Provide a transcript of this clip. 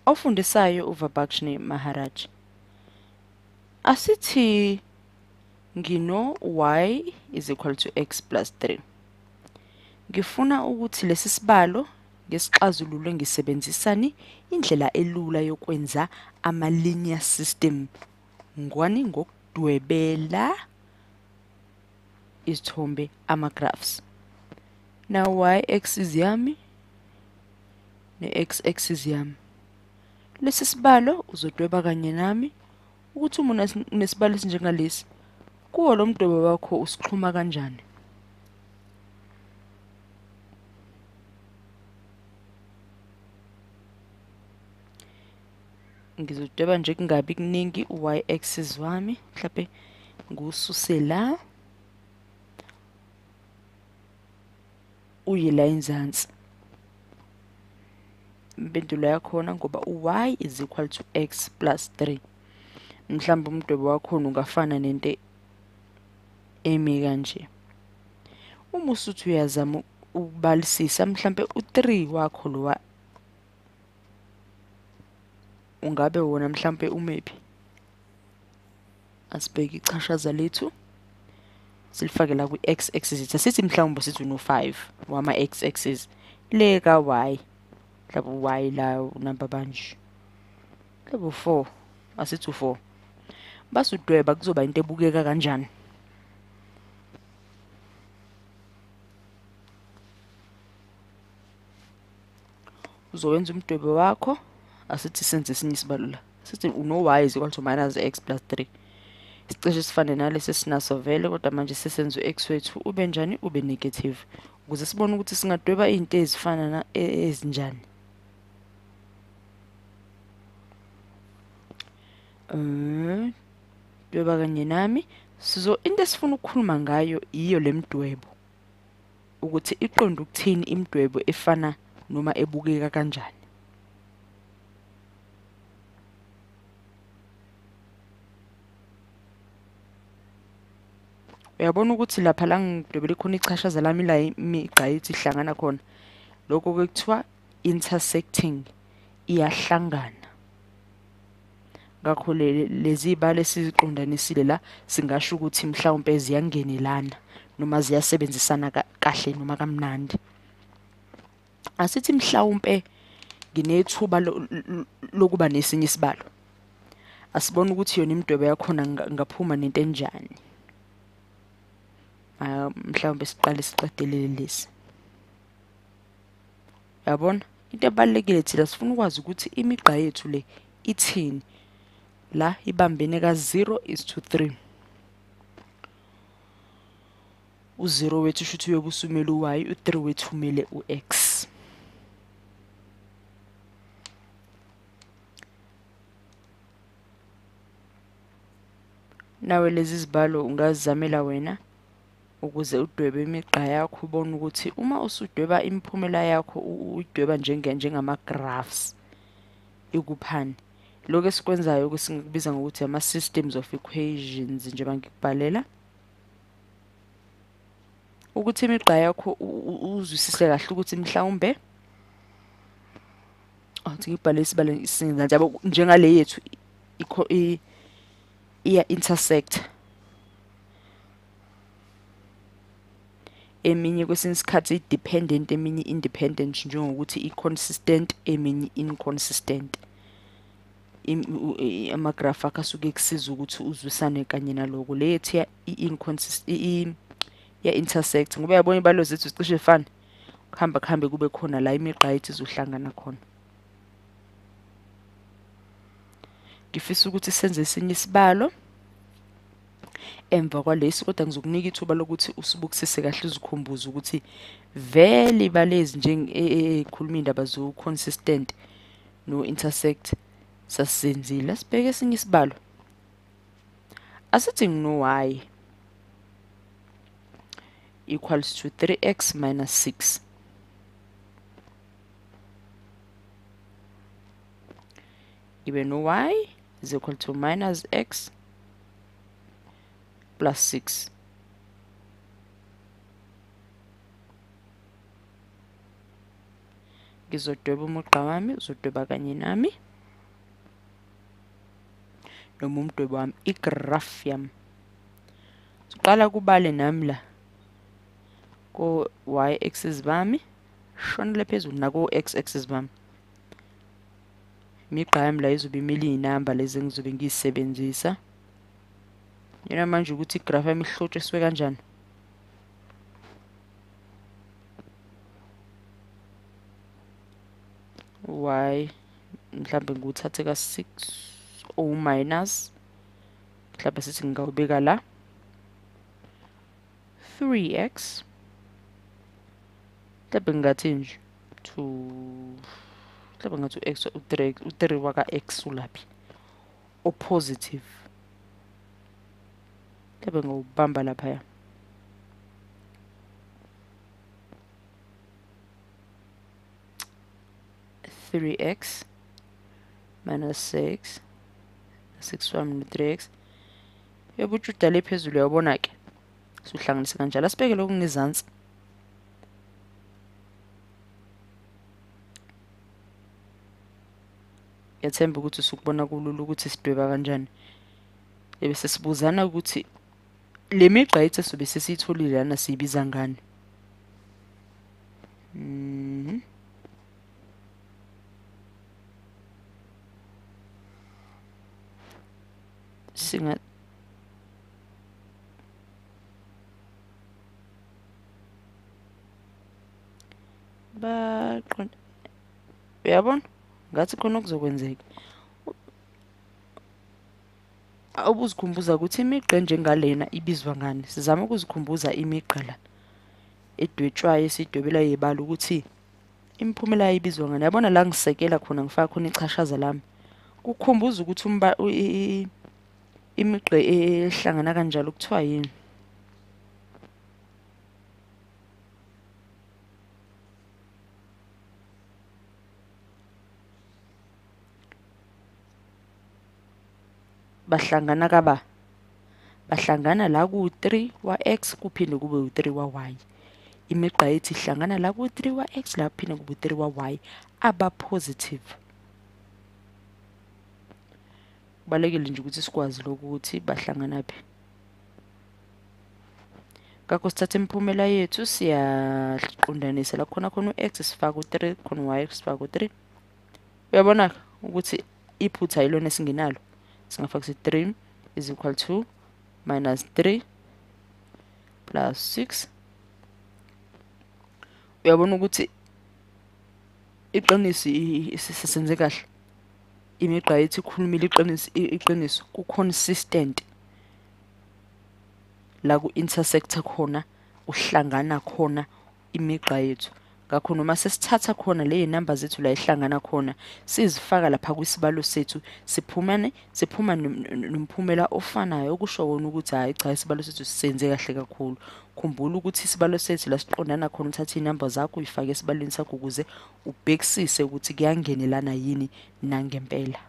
Ofundisayo uVibhakshini Maharaj. Asithi ngino y is equal to x plus 3. Ngifuna ukuthi lesi sibalo ngesixazululo ngisebenzisani indlela elula yokwenza ama-linear system ngokudwebela izithombe ama-graphs. Now y-axis yami ne-x-axis yami. Lesi sibalo uzodweba kanye nami ukuthi uma unesibalo esinjengalesi, kuwo lo mdwebo wakho usixhuma kanjani. Ngizodweba nje kungabi kuningi y-axis wami, mhlawumbe ngususe la uye la enzansi. Impendulo yakhona ngoba y is equal to x plus 3. Mhlawumbe umdwebo wakhona ungafana nento emi kanje. Uma usuthi uyazama ukubalisisa, mhlawumbe u3 wakho lo ungabe wona mhlawumbe umephi. Asibheke ichashaza lethu silifake la kwi-x axis. Asithi mhlawumbe sithi uno5 wama x axis le ka y. Mhlawumbe y la unamba banje. Mhlawumbe u4. Asithi u4. Base udweba kuzoba into ebukeka kanjani. Uzowenza umdwebo wakho, asithi senze esinye isibalo la. Sithi uno y is equal to minus x plus 3. Isicishe sifane nalesi sinaso vele, kodwa manje sesenza u-x wethu ube njani, ube negative, ukuze sibone ukuthi singadweba izinto ezifana na ezinjani. Dweba kanye nami. Into esifuna ukukhuluma ngayo iyo lemdwebo, ukuthi iqonda ukuthini imdwebo efana noma ebukeka kanjani. Uyabona ukuthi lapha la ngidwebele khona ichashaza lami la imigqa yethi ihlangana khona. Lokho kuthiwa intersecting, iyahlangana. Ngakho lezi ibale siziqondanisile la singasho ukuthi mhlawumbe ziyangenelana noma ziyasebenzisana kahle noma kamnandi. Asithi mhlawumbe nginethuba lokuba nesinye isibalo. Asibone ukuthi yona imdwebo yakhona ngaphuma nento enjani. Mhlawumbe siqale siqedelele lesi. Yabona, into ebalekile thina sifuna ukwazi ukuthi imigqa yethu le ithini. La ibambene ka0:3. U0 wethu shuthi uyobe usumele uy, u3 wethu umele ux. Nawe lezi zibalo ungazizamela wena ukuze udwebe imigqa yakho, ubone ukuthi uma usudweba imiphumela yakho udweba njengama graphs ikuphani. Lokho esikwenzayo kusikubiza ngokuthi ama systems of equations njengoba ngikubhalela. Ukuthi imigqa yakho uzwisise kahle ukuthi mhlawumbe athi ngibhale isibalo isingane yabo njengale yethu iya intersect. Eminye kwesinye isikhathi i-dependent, eminye independent, njengokuthi i-consistent, eminye inconsistent. Ama-graph akho asuke kusiza ukuthi uzwisane kanye naloko. Le yethu ya-intersect ngoba uyabona ibalo zethu zicishe zifane. Kuhambe kube khona la imigqa yethu izohlangana khona. Ngifisa ukuthi senze esinye isibalo emva kwalesi, kodwa ngizokunika ithuba lokuthi usibukisise kahle uzikhumbuze ukuthi vele ibalezi ekhuluma indaba zo consistent no intersect sasenzile. Sibheke esinye isibalo. Asithi ngino y equals to 3x minus 6. Ngibe no y is equal to minus x plus 6. Ngizodweba umugqa wami, uzodweba kanye nami. noma umdwebo wami, igraph yami. Siqala kubale nami la ko-y axis bami shonele phezulu nako-x axis bami. Imigqa yami la izobe imile iy'namba lezi engizobe ngiy'sebenzisa. Yena manje ukuthi igraph yami ihlotshiswe kanjani. Y mhlambe ngiwuthathe ka-6 o minus mhlambe sithi ngingawubeka la 3x mhlambe ngingathi nje mhlambe ngathi u-x u-3 waka-x ulaphi o-positive mhlambe ngawubamba laphaya. -3x minus 6 wami no-3x yobutshuda le phezulu uyabona-ke suhlanganise kanjalo. Asibheke lokhu ngezansi. Ngiyathemba ukuthi usukubona kulula ukuthi sidweba kanjani. Ebese sibuzana ukuthi le migqa yethu esobe sesiyitholile lana siyibiza ngani. Baqonda. Uyabona? Ngathi khona okuzokwenzeka. Awubuzikhumbuza ukuthi imigqa enjengalena ibizwa ngani. Sizama ukuzikhumbuza imigqa la edwetshwayo esidwebela yebala ukuthi imiphumela yayo ibizwa ngani. Yabona la ngisekela khona ngifaka khona ichashaza lami. Kukhumbuza ukuthi imigqa ehlangana kanjalo kuthiwa yini. Bahlangana la ku-3 wa-x kuphinde kube u-3 wa-y. Imigqa yethu ihlangana la ku-3 wa-x la kuphinde kube u-3 wa-y aba-positive. Kubalulekile nje ukuthi sikwazi lokhu ukuthi bahlanganaphi. Ngakho sithatha imiphumela yethu siyaqondanisa la khona u-x sifaka u-3 khona u-y sifaka u-3. Uyabona ukuthi iphutha yilona esingenalo. Singafaka 3 is equal to minus 3 plus 6. Uyabona ukuthi iqiniso sisenze kahle. Imigqa yethu ikhulumile iqiniso ku-consistent la ku-intersector khona uhlangana khona imigqa yethu. Ngakho noma sesithatha khona le number zethu la ihlangana khona sizifaka lapha kwisibalo sethu siphuma nomphumela ofanayo okusho wona ukuthi hayi cha isibalo sethu sisenze kahle kakhulu. Khumbula ukuthi isibalo sethu la siqondana khona uthatha inamba zakho uyifake esibaleni sakho ukuze ubhekisise ukuthi kuyangenelana yini nangempela.